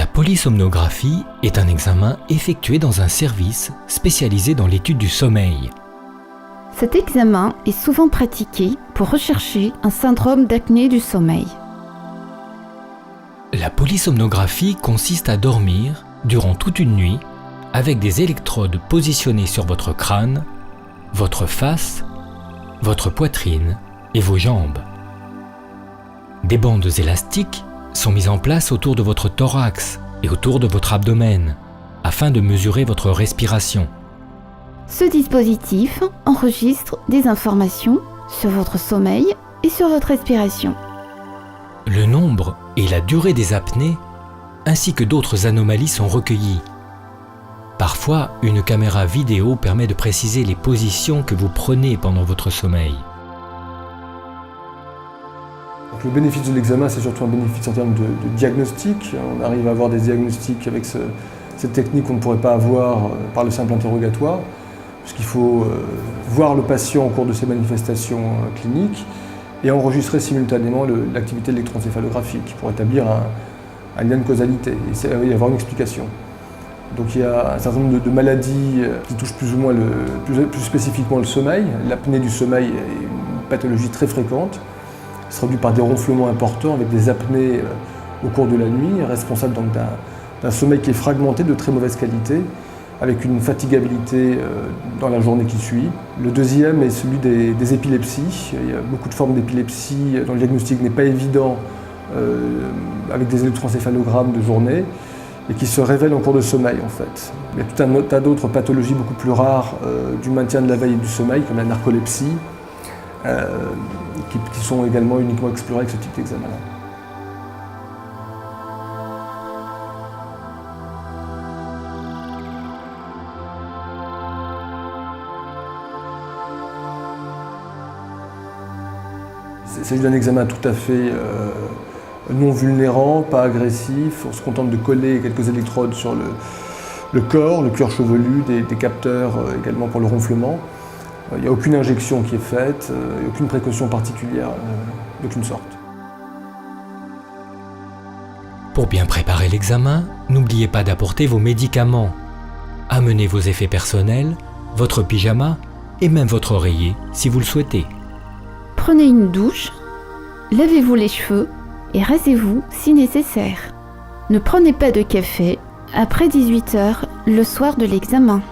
La polysomnographie est un examen effectué dans un service spécialisé dans l'étude du sommeil. Cet examen est souvent pratiqué pour rechercher un syndrome d'apnée du sommeil. La polysomnographie consiste à dormir durant toute une nuit avec des électrodes positionnées sur votre crâne, votre face, votre poitrine et vos jambes. Des bandes élastiques sont mises en place autour de votre thorax et autour de votre abdomen afin de mesurer votre respiration. Ce dispositif enregistre des informations sur votre sommeil et sur votre respiration. Le nombre et la durée des apnées ainsi que d'autres anomalies sont recueillis. Parfois, une caméra vidéo permet de préciser les positions que vous prenez pendant votre sommeil. Donc, le bénéfice de l'examen, c'est surtout un bénéfice en termes de diagnostic. On arrive à avoir des diagnostics avec cette technique qu'on ne pourrait pas avoir par le simple interrogatoire, puisqu'il faut voir le patient au cours de ses manifestations cliniques et enregistrer simultanément l'activité électroencéphalographique pour établir un lien de causalité et avoir une explication. Donc il y a un certain nombre de maladies qui touchent plus ou moins plus spécifiquement le sommeil. L'apnée du sommeil est une pathologie très fréquente. Elle se traduit par des ronflements importants avec des apnées au cours de la nuit, responsable donc d'un sommeil qui est fragmenté, de très mauvaise qualité, avec une fatigabilité dans la journée qui suit. Le deuxième est celui des épilepsies. Il y a beaucoup de formes d'épilepsie dont le diagnostic n'est pas évident avec des électroencéphalogrammes de journée et qui se révèlent en cours de sommeil en fait. Il y a tout un tas d'autres pathologies beaucoup plus rares du maintien de la veille et du sommeil, comme la narcolepsie, qui sont également uniquement explorées avec ce type d'examen-là. Il s'agit d'un examen tout à fait non vulnérant, pas agressif. On se contente de coller quelques électrodes sur le corps, le cuir chevelu, des capteurs également pour le ronflement. Il n'y a aucune injection qui est faite, aucune précaution particulière d'aucune sorte. Pour bien préparer l'examen, n'oubliez pas d'apporter vos médicaments. Amenez vos effets personnels, votre pyjama et même votre oreiller si vous le souhaitez. Prenez une douche, lavez-vous les cheveux et rasez-vous si nécessaire. Ne prenez pas de café après 18 h le soir de l'examen.